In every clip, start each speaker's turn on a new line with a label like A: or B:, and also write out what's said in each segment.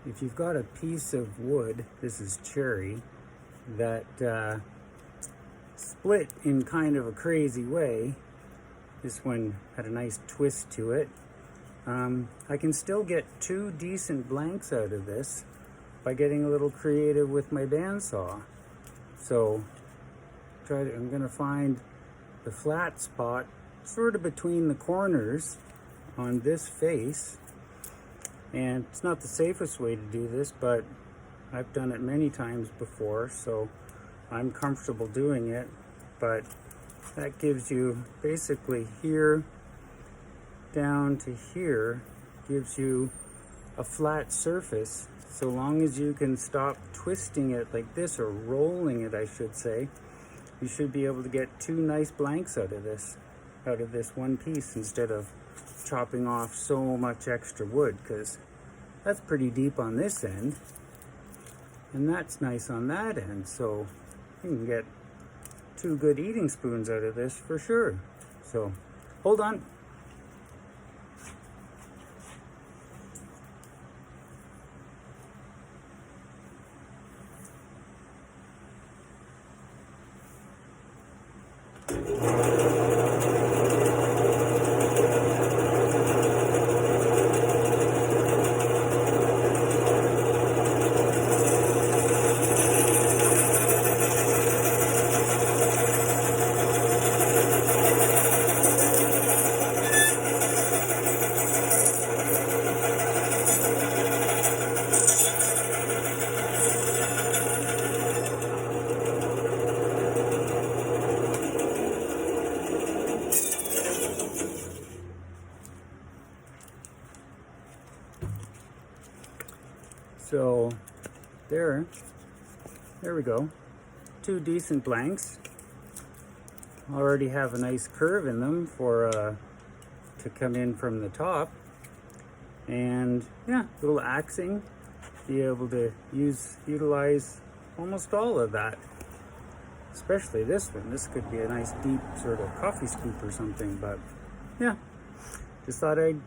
A: if you've got a piece of wood, this is cherry, that split in kind of a crazy way, this one had a nice twist to it, I can still get 2 decent blanks out of this by getting a little creative with my bandsaw. So I'm going to find the flat spot sort of between the corners on this face. And it's not the safest way to do this, but I've done it many times before, so I'm comfortable doing it. But that gives you basically here down to here, gives you a flat surface. So long as you can stop twisting it like this, or rolling it I should say, you should be able to get 2 nice blanks out of this one piece, instead of chopping off so much extra wood, because that's pretty deep on this end and that's nice on that end. So you can get 2 good eating spoons out of this for sure. So hold on. So there we go. 2 decent blanks. Already have a nice curve in them for to come in from the top. And yeah, little axing, be able to utilize almost all of that. Especially this one. This could be a nice deep sort of coffee scoop or something, but yeah. Just thought I'd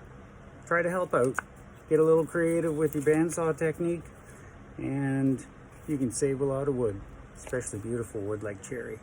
A: try to help out. Get a little creative with your bandsaw technique, and you can save a lot of wood, especially beautiful wood like cherry.